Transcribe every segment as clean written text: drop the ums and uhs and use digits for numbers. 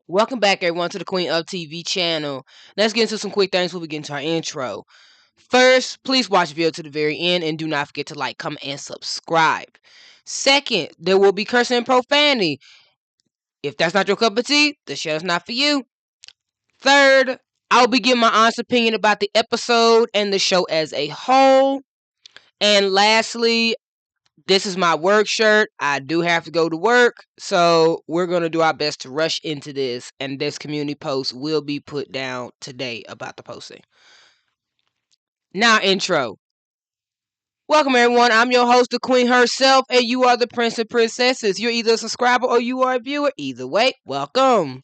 Welcome back, everyone, to the Queen of TV channel. Let's get into some quick things before we get into our intro. First, please watch the video to the very end and do not forget to like, comment, and subscribe. Second, there will be cursing and profanity. If that's not your cup of tea, the show is not for you. Third, I'll be giving my honest opinion about the episode and the show as a whole. And lastly, this is my work shirt. I do have to go to work, so we're going to do our best to rush into this, and this community post will be put down today about the posting. Now, intro. Welcome, everyone. I'm your host, the Queen herself, and you are the Prince and Princesses. You're either a subscriber or you are a viewer. Either way, welcome.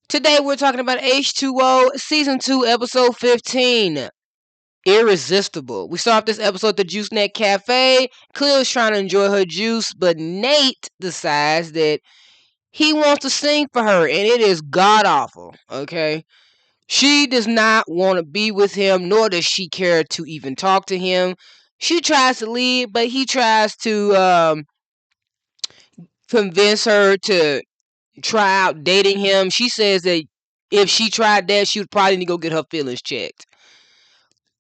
Today, we're talking about H2O Season 2, Episode 15. Irresistible. We start off this episode at the Juice Net Cafe. Cleo's trying to enjoy her juice, but Nate decides that he wants to sing for her, and it is god awful. Okay, she does not want to be with him, nor does she care to even talk to him. She tries to leave, but he tries to convince her to try out dating him. She says that if she tried that, she would probably need to go get her feelings checked.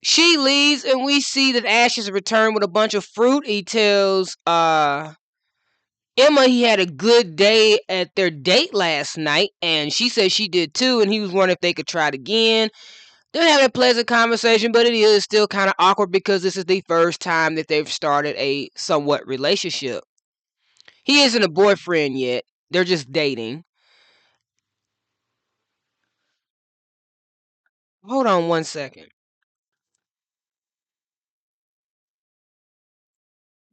She leaves, and we see that Ash has returned with a bunch of fruit. He tells Emma he had a good day at their date last night, and she said she did too, and he was wondering if they could try it again. They're having a pleasant conversation, but it is still kind of awkward because this is the first time that they've started a somewhat relationship. He isn't a boyfriend yet. They're just dating. Hold on one second.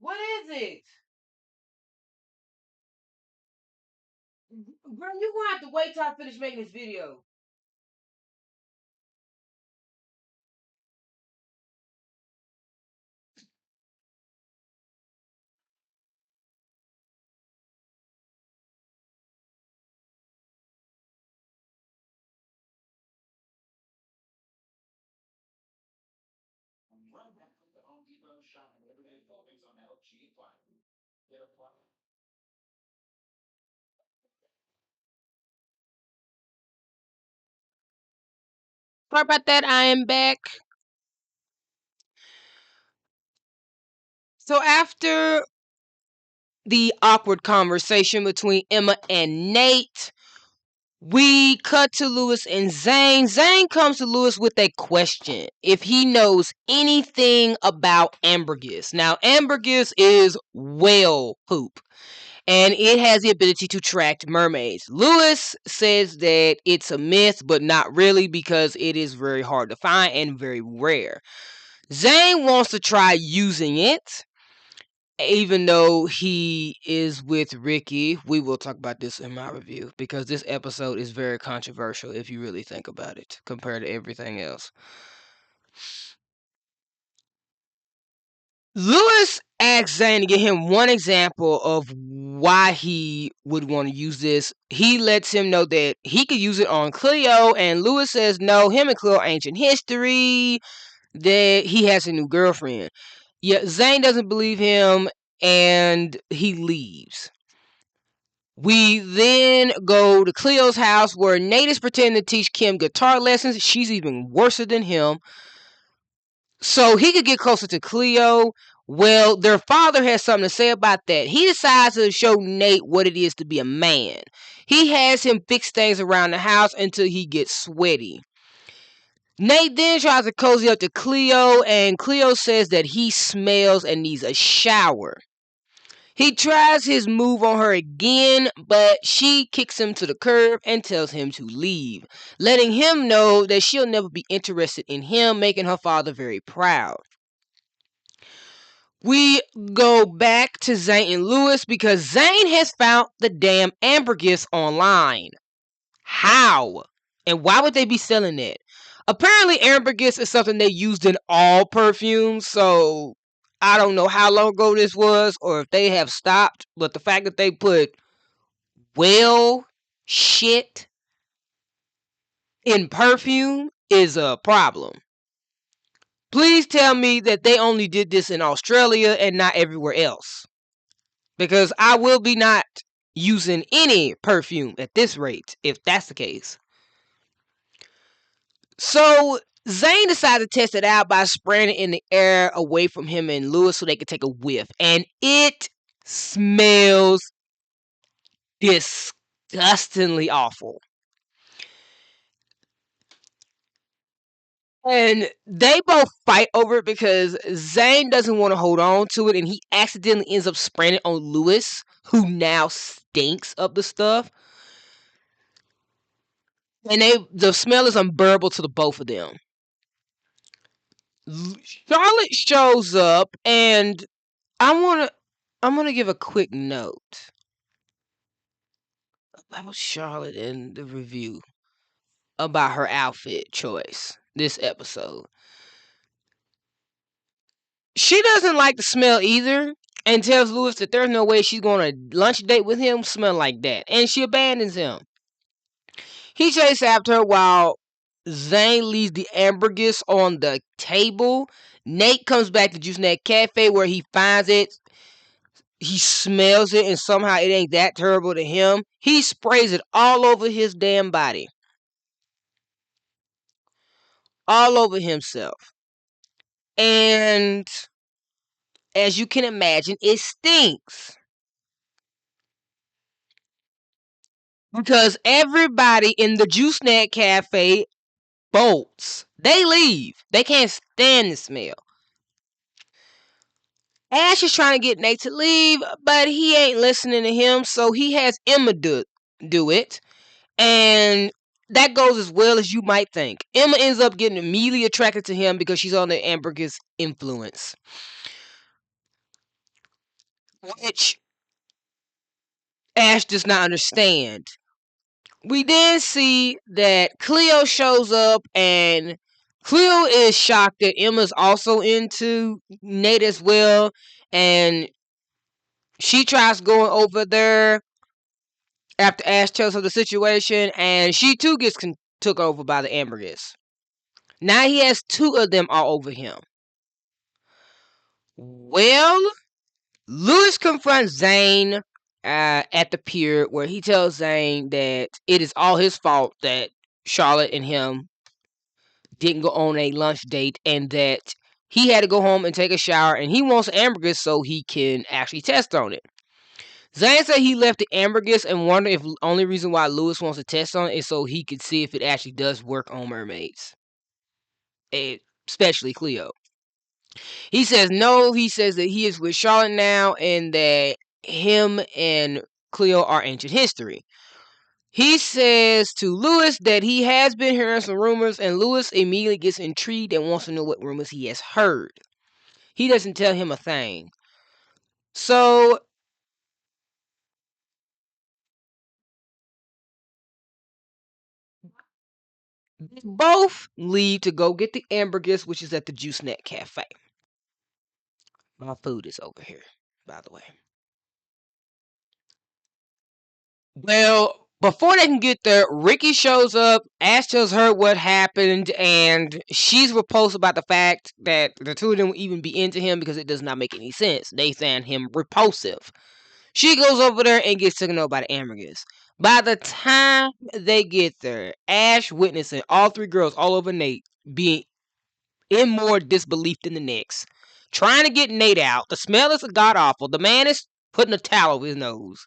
What is it? Bro, you're gonna have to wait till I finish making this video. Sorry about that. I am back. So after the awkward conversation between Emma and Nate, we cut to Lewis and Zane. Zane comes to Lewis with a question. If he knows anything about ambergris. Now, ambergris is whale poop, and it has the ability to attract mermaids. Lewis says that it's a myth, but not really because it is very hard to find and very rare. Zane wants to try using it, even though he is with Ricky. We will talk about this in my review because this episode is very controversial if you really think about it compared to everything else. Lewis asks Zane to give him one example of why he would want to use this. He lets him know that he could use it on Cleo, and Lewis says no, him and Cleo ancient history, that he has a new girlfriend. Yet Zane doesn't believe him, and he leaves. We then go to Cleo's house where Nate is pretending to teach Kim guitar lessons. She's even worse than him. So he could get closer to Cleo. Well, their father has something to say about that. He decides to show Nate what it is to be a man. He has him fix things around the house until he gets sweaty. Nate then tries to cozy up to Cleo, and Cleo says that he smells and needs a shower. He tries his move on her again, but she kicks him to the curb and tells him to leave, letting him know that she'll never be interested in him, making her father very proud. We go back to Zane and Lewis because Zane has found the damn ambergris online. How? And why would they be selling it? Apparently, ambergris is something they used in all perfumes, so I don't know how long ago this was or if they have stopped, but the fact that they put whale shit in perfume is a problem. Please tell me that they only did this in Australia and not everywhere else. Because I will be not using any perfume at this rate, if that's the case. So Zane decided to test it out by spraying it in the air away from him and Lewis so they could take a whiff. And it smells disgustingly awful. And they both fight over it because Zane doesn't want to hold on to it and he accidentally ends up spraying it on Lewis, who now stinks of the stuff. And the smell is unbearable to the both of them. Charlotte shows up, and I'm gonna give a quick note about Charlotte in the review about her outfit choice this episode. She doesn't like the smell either, and tells Lewis that there's no way she's going on a lunch date with him smell like that, and she abandons him. He chases after her while Zane leaves the ambergris on the table. Nate comes back to Juice Net Cafe where he finds it. He smells it and somehow it ain't that terrible to him. He sprays it all over his damn body. All over himself. And as you can imagine, it stinks. Because everybody in the Juice Snack Cafe bolts. They leave. They can't stand the smell. Ash is trying to get Nate to leave, but he ain't listening to him, so he has Emma do it. And that goes as well as you might think. Emma ends up getting immediately attracted to him because she's under ambergris influence. Which Ash does not understand. We then see that Cleo shows up, and Cleo is shocked that Emma's also into Nate as well. And she tries going over there after Ash tells her the situation, and she too gets took over by the ambergris. Now he has two of them all over him. Well, Lewis confronts Zane at the pier where he tells Zane that it is all his fault that Charlotte and him didn't go on a lunch date and that he had to go home and take a shower and he wants ambergris so he can actually test on it. Zane said he left the ambergris and wondered if the only reason why Lewis wants to test on it is so he could see if it actually does work on mermaids. Especially Cleo. He says no. He says that he is with Charlotte now and that him and Cleo are ancient history. He says to Lewis that he has been hearing some rumors, and Lewis immediately gets intrigued and wants to know what rumors he has heard. He doesn't tell him a thing. So they both leave to go get the ambergris, which is at the Juice Net Cafe. My food is over here, by the way. Well, before they can get there, Ricky shows up. Ash tells her what happened, and she's repulsed about the fact that the two of them will even be into him because it does not make any sense. They find him repulsive. She goes over there and gets taken over by the ambergris. By the time they get there, Ash witnessing all three girls all over Nate being in more disbelief than the next. Trying to get Nate out. The smell is god awful. The man is putting a towel over his nose.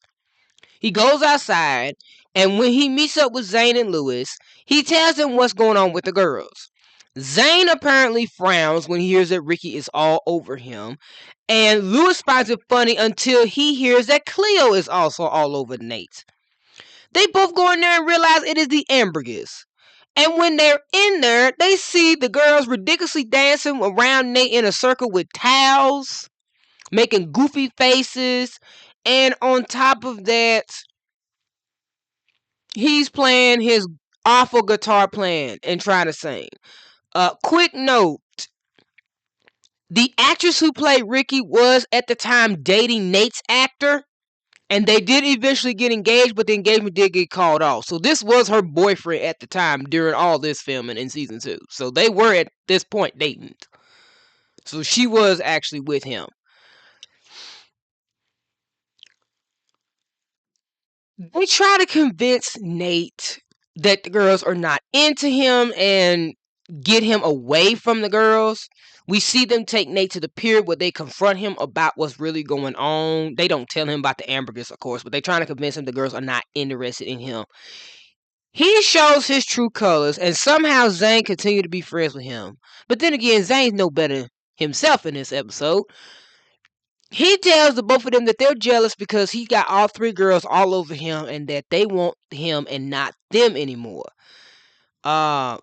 He goes outside, and when he meets up with Zane and Lewis, he tells them what's going on with the girls. Zane apparently frowns when he hears that Ricky is all over him, and Lewis finds it funny until he hears that Cleo is also all over Nate. They both go in there and realize it is the ambergris. And when they're in there, they see the girls ridiculously dancing around Nate in a circle with towels, making goofy faces, and on top of that, he's playing his awful guitar playing and trying to sing. Quick note. The actress who played Ricky was at the time dating Nate's actor. And they did eventually get engaged, but the engagement did get called off. So this was her boyfriend at the time during all this filming in season 2. So they were at this point dating. So she was actually with him. They try to convince Nate that the girls are not into him and get him away from the girls. We see them take Nate to the pier where they confront him about what's really going on. They don't tell him about the ambergris, of course, but they're trying to convince him the girls are not interested in him. He shows his true colors, and somehow Zane continue to be friends with him. But then again, Zane's no better himself in this episode. He tells the both of them that they're jealous because he got all three girls all over him and that they want him and not them anymore. Uh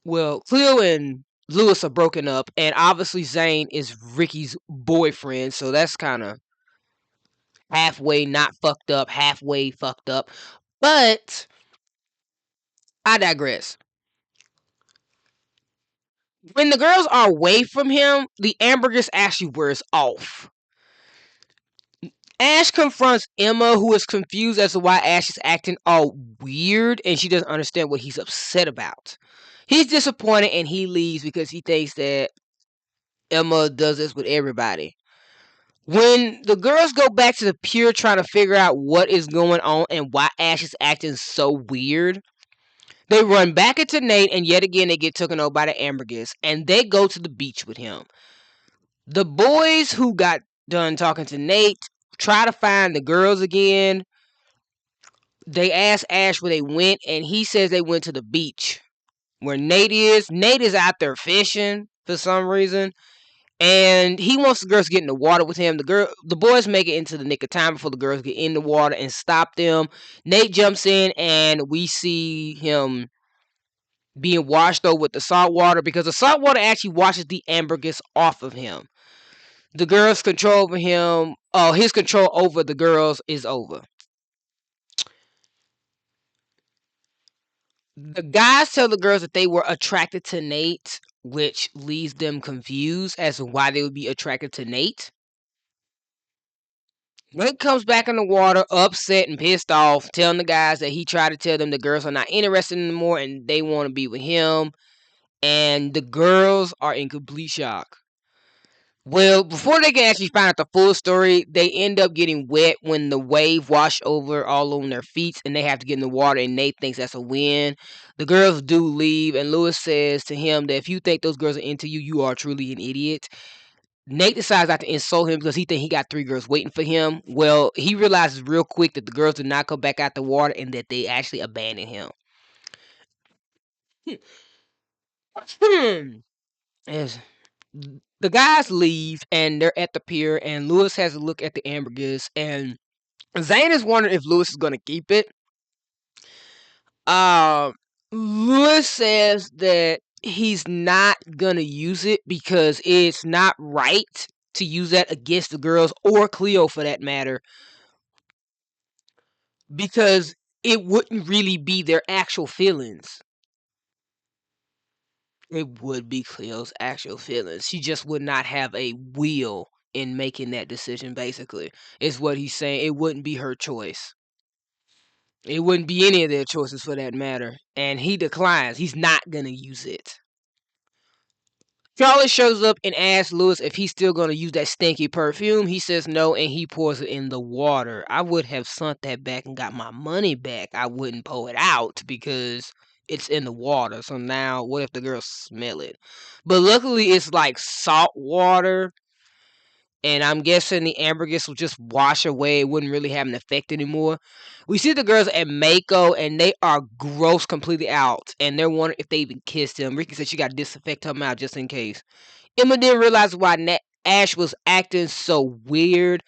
well, Cleo and Lewis are broken up, and obviously Zane is Ricky's boyfriend, so that's kind of halfway not fucked up, halfway fucked up. But I digress. When the girls are away from him, the ambergris actually wears off. Ash confronts Emma, who is confused as to why Ash is acting all weird and she doesn't understand what he's upset about. He's disappointed and he leaves because he thinks that Emma does this with everybody. When the girls go back to the pier trying to figure out what is going on and why Ash is acting so weird, they run back into Nate and yet again they get taken over by the ambergris and they go to the beach with him. The boys who got done talking to Nate try to find the girls again. They ask Ash where they went, and he says they went to the beach where Nate is. Nate is out there fishing for some reason, and he wants the girls to get in the water with him. The boys make it into the nick of time before the girls get in the water and stop them. Nate jumps in, and we see him being washed over with the salt water because the salt water actually washes the ambergris off of him. The girls' control over him, his control over the girls is over. The guys tell the girls that they were attracted to Nate, which leaves them confused as to why they would be attracted to Nate. Nate comes back in the water, upset and pissed off, telling the guys that he tried to tell them the girls are not interested anymore and they want to be with him. And the girls are in complete shock. Well, before they can actually find out the full story, they end up getting wet when the wave washed over all on their feet and they have to get in the water and Nate thinks that's a win. The girls do leave and Lewis says to him that if you think those girls are into you, you are truly an idiot. Nate decides not to insult him because he thinks he got three girls waiting for him. Well, he realizes real quick that the girls did not come back out the water and that they actually abandoned him. As the guys leave and they're at the pier and Lewis has a look at the ambergris and Zane is wondering if Lewis is going to keep it. Um, Lewis says that he's not going to use it because it's not right to use that against the girls or Cleo for that matter because it wouldn't really be their actual feelings. It would be Cleo's actual feelings. She just would not have a will in making that decision, basically, is what he's saying. It wouldn't be her choice. It wouldn't be any of their choices for that matter. And he declines. He's not going to use it. Charlie shows up and asks Lewis if he's still going to use that stinky perfume. He says no, and he pours it in the water. I would have sent that back and got my money back. I wouldn't pour it out because it's in the water. So now, what if the girls smell it? But luckily, it's like salt water. And I'm guessing the ambergris will just wash away. It wouldn't really have an effect anymore. We see the girls at Mako, and they are gross completely out. And they're wondering if they even kissed him. Ricky said she got to disinfect her mouth just in case. Emma didn't realize why Ash was acting so weird.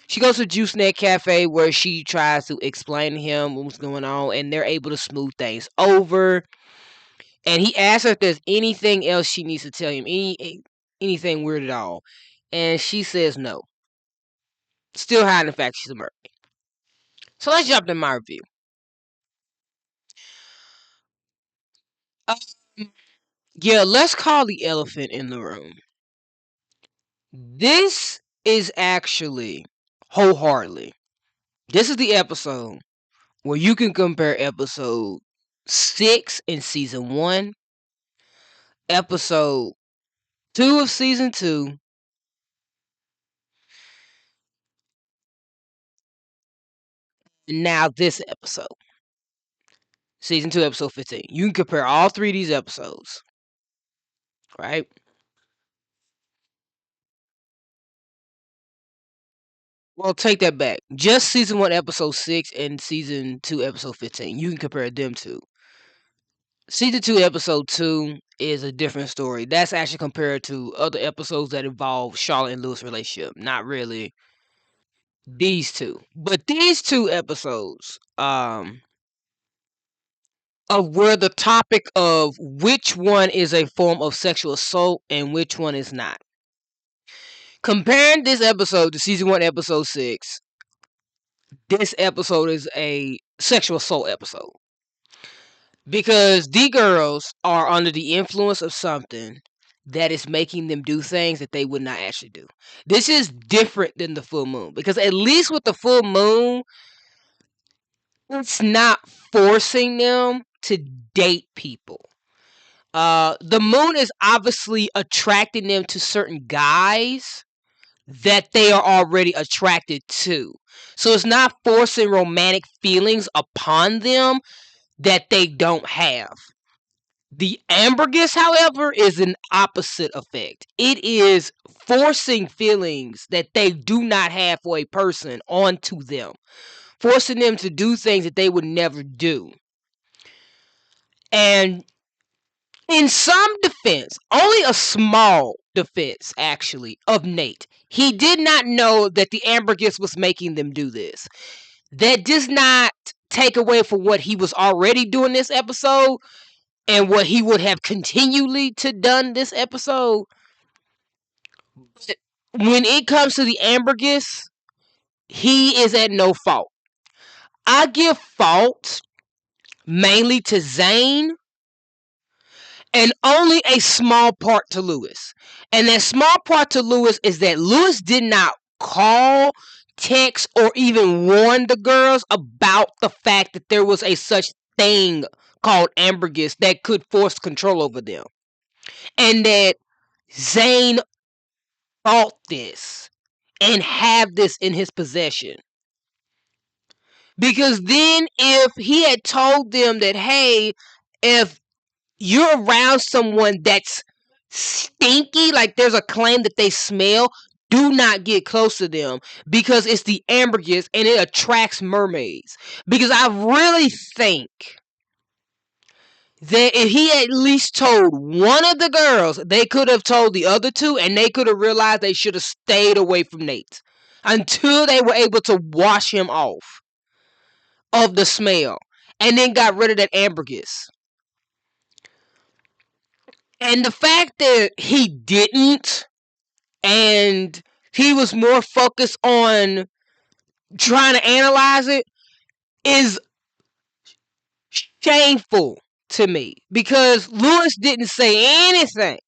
She goes to Juice Net Cafe where she tries to explain to him what's going on, and they're able to smooth things over. And he asks her if there's anything else she needs to tell him, anything weird at all. And she says no. Still hiding the fact she's a mermaid. So let's jump to my review. Um, yeah, let's call the elephant in the room. This is actually wholeheartedly. This is the episode where you can compare episode 6 in season 1, episode 2 of season 2, Now this episode, season 2, episode 15. You can compare all three of these episodes, right? Well, take that back. Just season 1, episode 6, and season 2, episode 15. You can compare them two. Season 2, episode 2 is a different story. That's actually compared to other episodes that involve Charlotte and Lewis' relationship. Not really these two. But these two episodes, of where the topic of which one is a form of sexual assault and which one is not. Comparing this episode to season 1, episode 6, this episode is a sexual assault episode. Because the girls are under the influence of something that is making them do things that they would not actually do. This is different than the full moon. Because at least with the full moon, it's not forcing them to date people. The moon is obviously attracting them to certain guys that they are already attracted to. So it's not forcing romantic feelings upon them that they don't have. The ambergris, however, is an opposite effect. It is forcing feelings that they do not have for a person onto them, forcing them to do things that they would never do. And in some defense, only a small defense actually, of Nate, he did not know that the ambergris was making them do this. That does not take away from what he was already doing this episode and what he would have continually to done this episode. But when it comes to the ambergris, he is at no fault. I give fault mainly to Zane and only a small part to Lewis. And that small part to Lewis is that Lewis did not call, text, or even warn the girls about the fact that there was a such thing called ambergris that could force control over them. And that Zane thought this and have this in his possession. Because then if he had told them that, hey, if you're around someone that's stinky, like there's a claim that they smell, do not get close to them because it's the ambergris and it attracts mermaids. Because I really think that if he at least told one of the girls, they could have told the other two and they could have realized they should have stayed away from Nate until they were able to wash him off of the smell and then got rid of that ambergris. And the fact that he didn't, and he was more focused on trying to analyze it, is shameful to me. Because Lewis didn't say anything.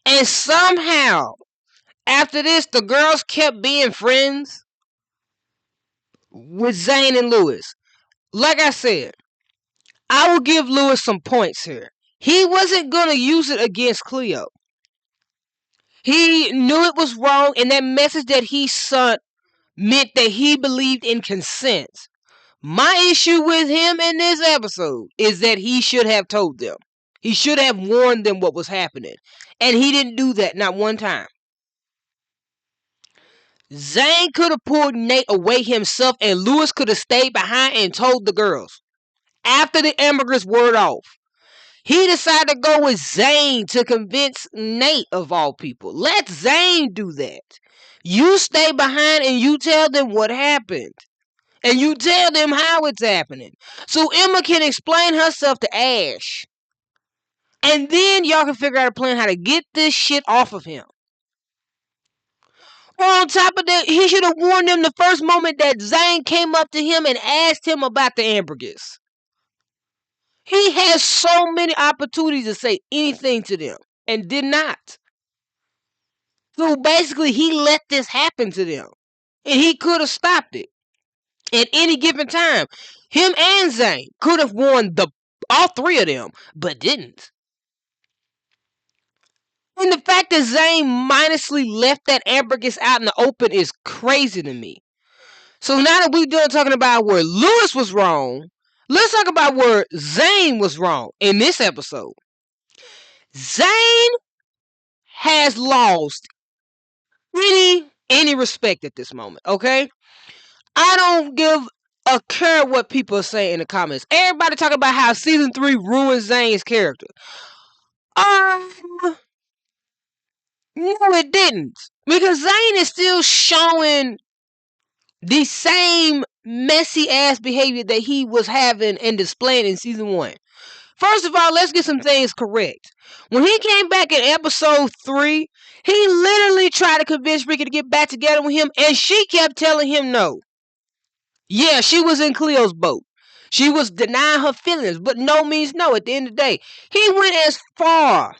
And somehow, after this, the girls kept being friends with Zane and Lewis. Like I said, I will give Lewis some points here. He wasn't going to use it against Cleo. He knew it was wrong, and that message that he sent meant that he believed in consent. My issue with him in this episode is that he should have told them. He should have warned them what was happening. And he didn't do that, not one time. Zane could have pulled Nate away himself, and Lewis could have stayed behind and told the girls. After the ambergris word off, he decided to go with Zane to convince Nate, of all people. Let Zane do that. You stay behind and you tell them what happened. And you tell them how it's happening. So Emma can explain herself to Ash. And then y'all can figure out a plan how to get this shit off of him. On top of that, he should have warned them the first moment that Zane came up to him and asked him about the ambergris. He has so many opportunities to say anything to them and did not. So basically, he let this happen to them. And he could have stopped it at any given time. Him and Zane could have warned all three of them, but didn't. And the fact that Zane mindlessly left that ambergris out in the open is crazy to me. So now that we're done talking about where Lewis was wrong, let's talk about where Zane was wrong in this episode. Zane has lost any respect at this moment, okay? I don't give a care what people say in the comments. Everybody talking about how season 3 ruined Zane's character. No, it didn't. Because Zane is still showing the same messy ass behavior that he was having and displaying in season 1. First of all, let's get some things correct. When he came back in episode 3, he literally tried to convince Ricky to get back together with him, and she kept telling him no. Yeah, she was in Cleo's boat. She was denying her feelings, but no means no at the end of the day. He went as far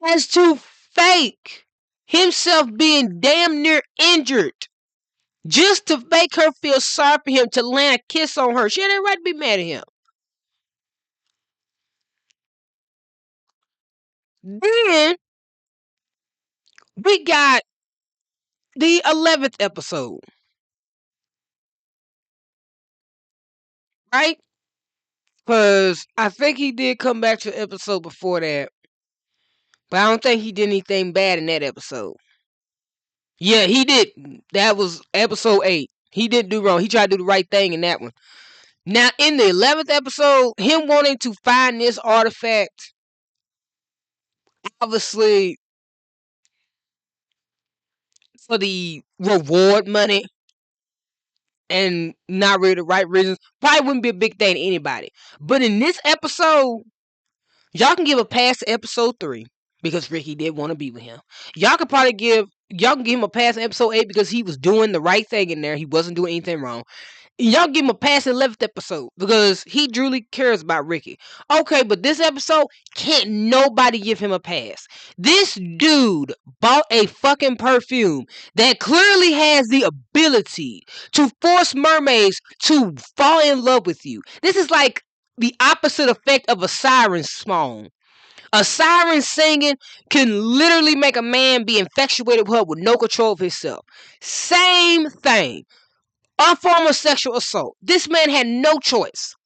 as to fake himself being damn near injured just to make her feel sorry for him, to land a kiss on her. She had every right to be mad at him. Then we got the 11th episode, right? Because I think he did come back to the episode before that, but I don't think he did anything bad in that episode. Yeah, he did. That was episode 8. He didn't do wrong. He tried to do the right thing in that one. Now, in the 11th episode, him wanting to find this artifact, obviously for the reward money and not really the right reasons, probably wouldn't be a big thing to anybody. But in this episode, y'all can give a pass to episode 3 because Ricky did want to be with him. Y'all can give him a pass to episode 8 because he was doing the right thing in there. He wasn't doing anything wrong. Y'all give him a pass 11th episode because he truly cares about Ricky. Okay, but this episode, can't nobody give him a pass. This dude bought a fucking perfume that clearly has the ability to force mermaids to fall in love with you. This is like the opposite effect of a siren song. A siren singing can literally make a man be infatuated with her with no control of himself. Same thing. A form of sexual assault. This man had no choice.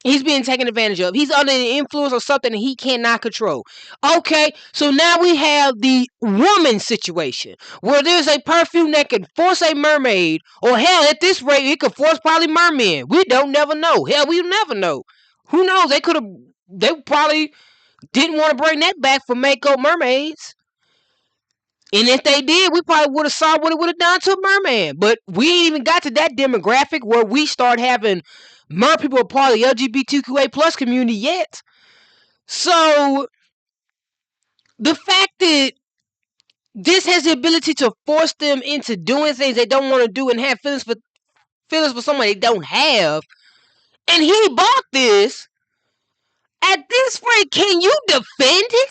He's being taken advantage of. He's under the influence of something that he cannot control. Okay, so now we have the woman situation where there's a perfume that can force a mermaid, or hell, at this rate, it could force probably mermen. We don't never know. Hell, we never know. Who knows? They probably didn't want to bring that back for Mako mermaids. And if they did, we probably would have saw what it would have done to a merman. But we ain't even got to that demographic where we start having mer people a part of the LGBTQA plus community yet. So the fact that this has the ability to force them into doing things they don't want to do and have feelings for someone they don't have, and he bought this. At this rate, can you defend him?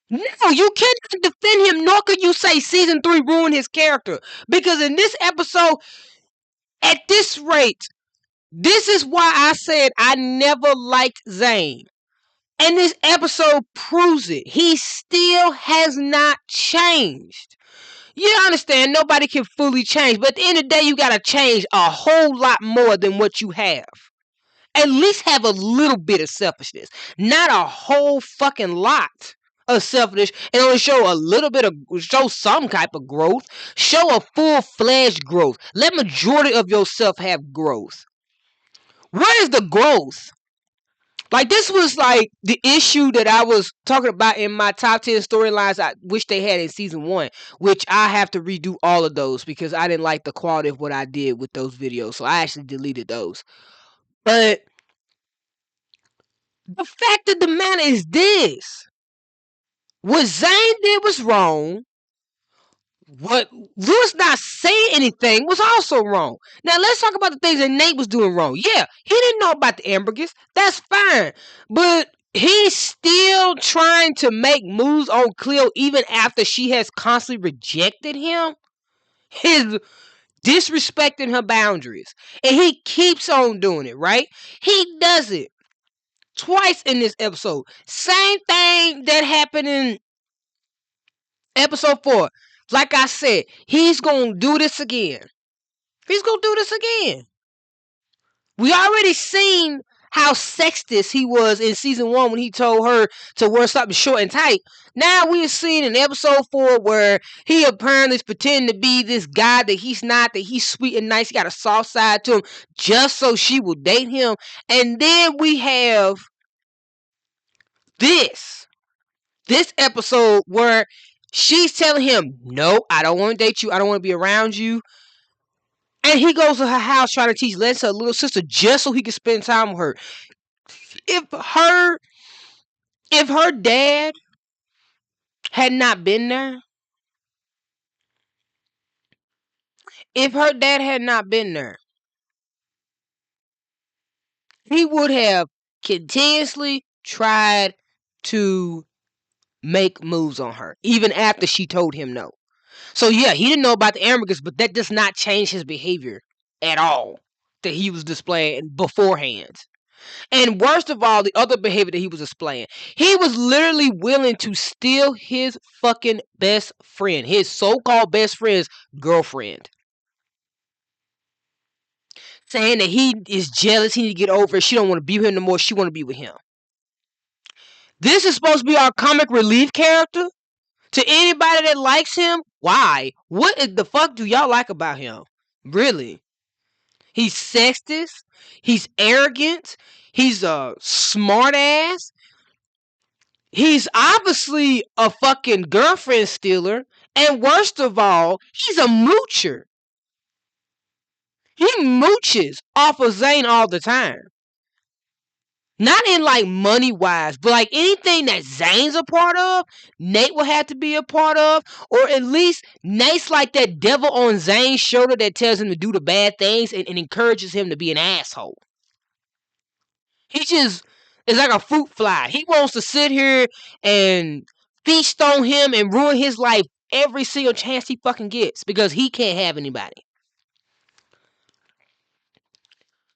No, you cannot defend him, nor can you say season 3 ruined his character. Because in this episode, at this rate, this is why I said I never liked Zane. And this episode proves it. He still has not changed. You understand, nobody can fully change. But at the end of the day, you got to change a whole lot more than what you have. At least have a little bit of selfishness. Not a whole fucking lot of selfishness, and only show some type of growth. Show a full-fledged growth. Let majority of yourself have growth. Where is the growth? Like, this was like the issue that I was talking about in my top 10 storylines I wish they had in season 1, which I have to redo all of those because I didn't like the quality of what I did with those videos. So I actually deleted those. But the fact of the matter is this. What Zane did was wrong. What Lewis not saying anything was also wrong. Now let's talk about the things that Nate was doing wrong. Yeah, he didn't know about the hamburgers. That's fine. But he's still trying to make moves on Cleo even after she has constantly rejected him. His disrespecting her boundaries. And he keeps on doing it, right? He does it twice in this episode. Same thing that happened in episode 4. Like I said, he's gonna do this again. He's gonna do this again. We already seen how sexist he was in season 1 when he told her to wear something short and tight. Now we're seeing in episode 4 where he apparently is pretending to be this guy that he's not, that he's sweet and nice. He got a soft side to him just so she will date him. And then we have this episode where she's telling him, no, I don't want to date you. I don't want to be around you. And he goes to her house trying to teach lessons to her little sister just so he can spend time with her. If her dad had not been there, he would have continuously tried to make moves on her, even after she told him no. So yeah, he didn't know about the ambergris, but that does not change his behavior at all that he was displaying beforehand. And worst of all, the other behavior that he was displaying, he was literally willing to steal his fucking best friend, his so-called best friend's girlfriend. Saying that he is jealous, he need to get over it, she don't want to be with him no more, she want to be with him. This is supposed to be our comic relief character? To anybody that likes him, why? What the fuck do y'all like about him? Really? He's sexist. He's arrogant. He's a smart ass. He's obviously a fucking girlfriend stealer. And worst of all, he's a moocher. He mooches off of Zane all the time. Not in like money wise, but like anything that Zane's a part of, Nate will have to be a part of. Or at least Nate's like that devil on Zane's shoulder that tells him to do the bad things and encourages him to be an asshole. He just is like a fruit fly. He wants to sit here and feast on him and ruin his life every single chance he fucking gets because he can't have anybody.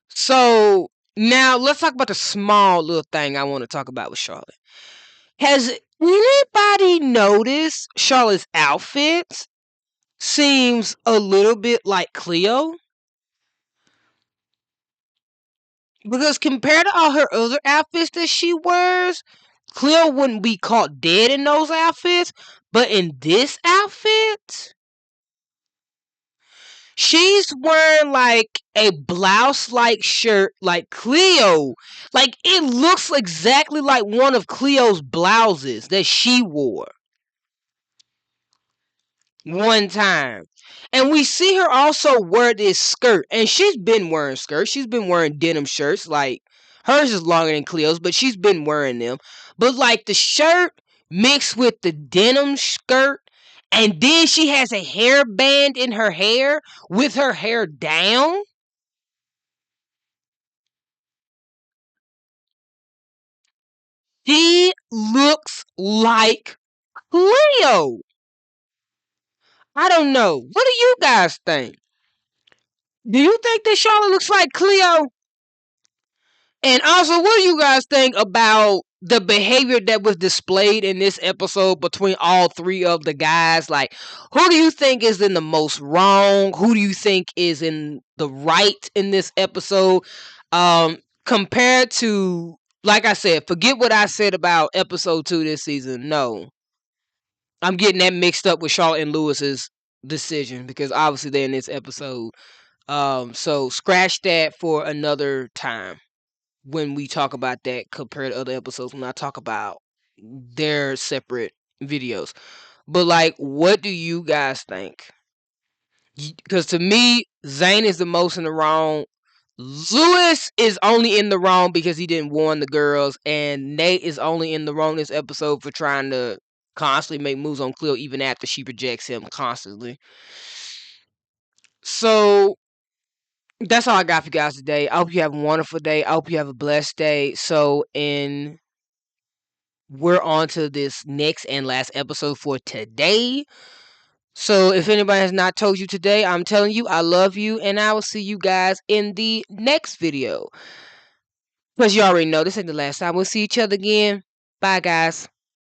So now let's talk about the small little thing I want to talk about with Charlotte. Has anybody noticed Charlotte's outfit seems a little bit like Cleo? Because compared to all her other outfits that she wears, Cleo wouldn't be caught dead in those outfits. But in this outfit, she's wearing like a blouse-like shirt like Cleo. Like it looks exactly like one of Cleo's blouses that she wore one time. And we see her also wear this skirt. And she's been wearing skirts. She's been wearing denim shirts. Like hers is longer than Cleo's, but she's been wearing them. But like the shirt mixed with the denim skirt, and then she has a hairband in her hair with her hair down. She looks like Cleo. I don't know. What do you guys think? Do you think that Charlotte looks like Cleo? And also, what do you guys think about the behavior that was displayed in this episode between all three of the guys? Like, who do you think is in the most wrong? Who do you think is in the right in this episode? Compared to, like I said, forget what I said about episode 2 this season. No, I'm getting that mixed up with Charlotte and Lewis's decision because obviously they're in this episode. So scratch that for another time when we talk about that compared to other episodes when I talk about their separate videos. But like, what do you guys think? Because to me, Zane is the most in the wrong. Lewis is only in the wrong because he didn't warn the girls, and Nate is only in the wrong this episode for trying to constantly make moves on Cleo even after she rejects him constantly. So that's all I got for you guys today. I hope you have a wonderful day. I hope you have a blessed day. So we're on to this next and last episode for today. So if anybody has not told you today, I'm telling you I love you, and I will see you guys in the next video. Because you already know this ain't the last time we'll see each other again. Bye, guys.